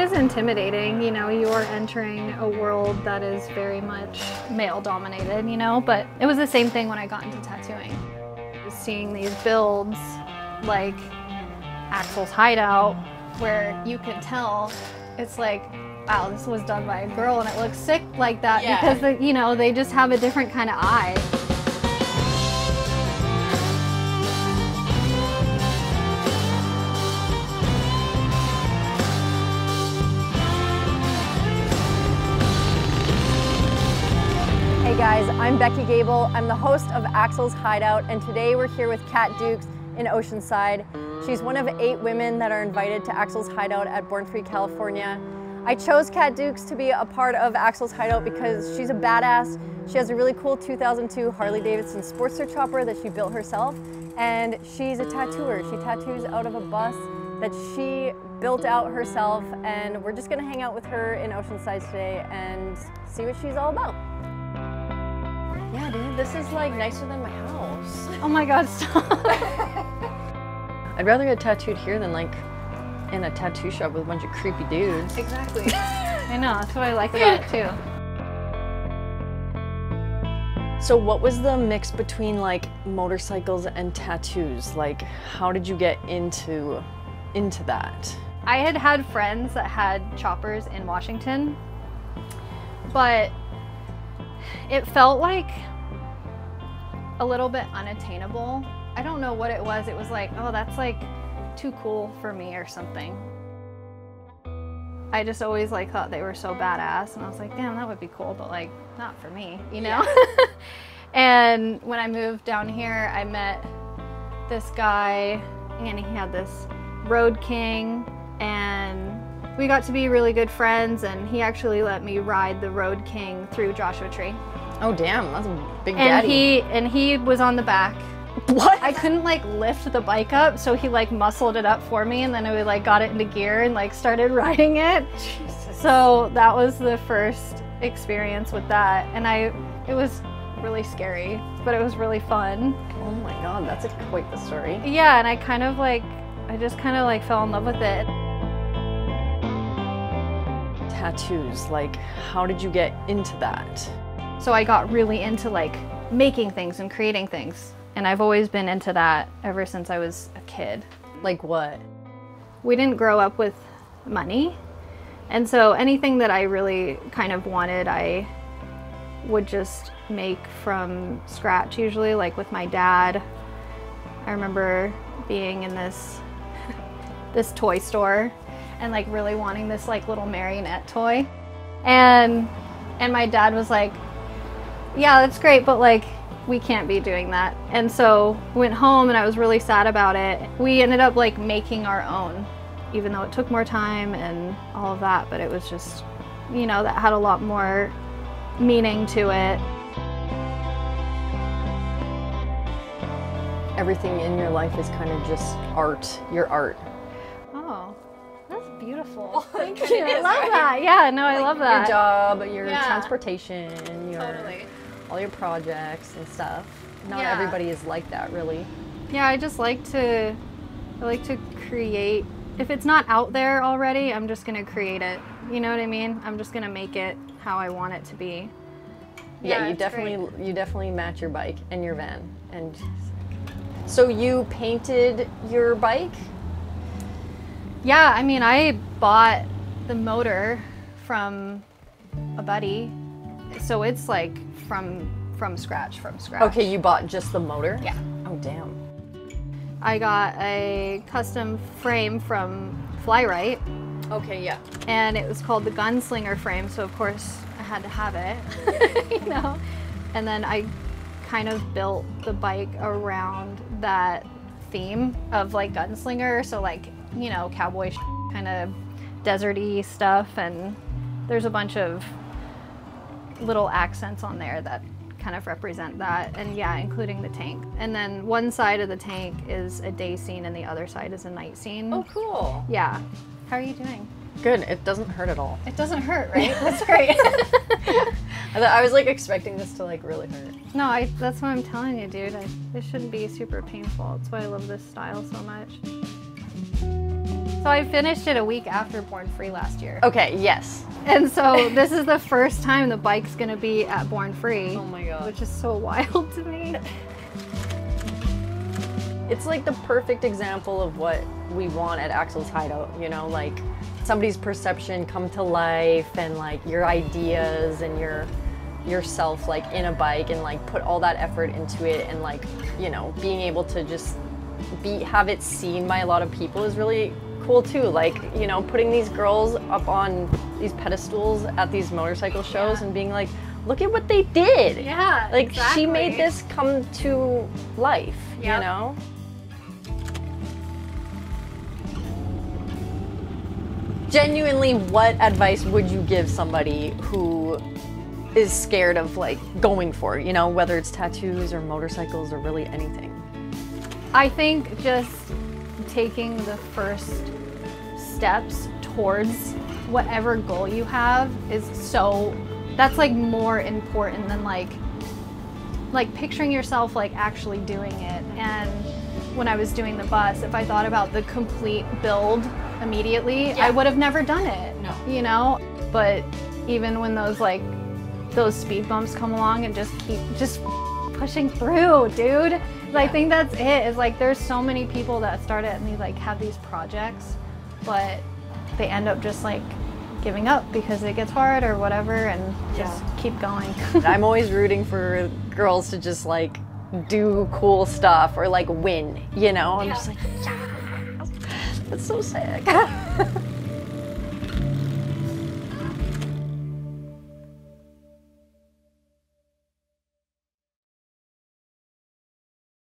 is intimidating, you know, you're entering a world that is very much male dominated, you know, but it was the same thing when I got into tattooing. Seeing these builds like Axel's Hideout, where you can tell it's like, wow, this was done by a girl and it looks sick like that, because they, you know, they just have a different kind of eye. Hey guys, I'm Becky Gable. I'm the host of Axel's Hideout, and today we're here with Kat Dukes in Oceanside. She's one of 8 women that are invited to Axel's Hideout at Born Free, California. I chose Kat Dukes to be a part of Axel's Hideout because she's a badass. She has a really cool 2002 Harley-Davidson Sportster chopper that she built herself, and she's a tattooer. She tattoos out of a bus that she built out herself, and we're just gonna hang out with her in Oceanside today and see what she's all about. Yeah, dude, this is like nicer than my house. Oh my God, stop. I'd rather get tattooed here than like in a tattoo shop with a bunch of creepy dudes. Exactly. I know, that's what I like about it too. So what was the mix between like motorcycles and tattoos? Like, how did you get into that? I had friends that had choppers in Washington, but it felt like a little bit unattainable. I don't know what it was. It was like, oh, that's like too cool for me or something. I just always like thought they were so badass, and I was like, damn, that would be cool, but like not for me, you know? Yeah. And when I moved down here, I met this guy, and he had this Road King, and we got to be really good friends, and he actually let me ride the Road King through Joshua Tree. Oh damn, that's a big daddy. And he was on the back. What? I couldn't like lift the bike up, so he like muscled it up for me, and then we like got it into gear and like started riding it. Jesus. So that was the first experience with that, and it was really scary, but it was really fun. Oh my God, that's quite the story. Yeah, and I just kind of like fell in love with it. Tattoos, like how did you get into that? So I got really into like making things and creating things, and I've always been into that ever since I was a kid. Like what? We didn't grow up with money, and so anything that I really kind of wanted, I would just make from scratch, usually. Like with my dad, I remember being in this toy store and like really wanting this like little marionette toy, and my dad was like, yeah, that's great, but like we can't be doing that. And so went home, and I was really sad about it. We ended up like making our own, even though it took more time and all of that, but it was just, you know, that had a lot more meaning to it. Everything in your life is kind of just art, your art. Oh, that's beautiful. Thank you. I love that. Yeah, no, I love that. Your job, your transportation, Totally. all your projects and stuff. Not Yeah. everybody is like that, really. Yeah, I like to create. If it's not out there already, I'm just gonna create it. You know what I mean? I'm just gonna make it how I want it to be. Yeah, you definitely match your bike and your van. And so you painted your bike? Yeah, I mean, I bought the motor from a buddy, so it's like from scratch. Okay, you bought just the motor? Yeah. Oh, damn. I got a custom frame from Flyrite. Okay, yeah. And it was called the Gunslinger frame, so of course I had to have it, you know? And then I kind of built the bike around that theme of like gunslinger, so like, you know, cowboy kind of deserty stuff, and there's a bunch of little accents on there that kind of represent that, and yeah, including the tank. And then one side of the tank is a day scene and the other side is a night scene. Oh, cool. Yeah. How are you doing? Good. It doesn't hurt at all. It doesn't hurt, right? That's great. I was like expecting this to like really hurt. No, that's what I'm telling you, dude. This shouldn't be super painful. That's why I love this style so much. So I finished it a week after Born Free last year. Okay, yes. And so this is the first time the bike's gonna be at Born Free. Oh my god. Which is so wild to me. It's like the perfect example of what we want at Axel's Hideout, you know, like somebody's perception come to life, and like your ideas and yourself like in a bike, and like put all that effort into it, and like, you know, being able to just have it seen by a lot of people is really cool too. Like, you know, putting these girls up on these pedestals at these motorcycle shows and being like, look at what they did. Yeah, like exactly. She made this come to life, you know? Genuinely, what advice would you give somebody who is scared of like going for it, you know, whether it's tattoos or motorcycles or really anything? I think just taking the first steps towards whatever goal you have is that's like more important than like picturing yourself like actually doing it. And when I was doing the bus, if I thought about the complete build immediately, I would have never done it. No. You know? But even when those speed bumps come along, and just keep pushing through, dude. I think that's it. It's like there's so many people that start it and they like have these projects, but they end up just like giving up because it gets hard or whatever, and just keep going. I'm always rooting for girls to just like do cool stuff or like win, you know? I'm just like, yeah, that's so sick.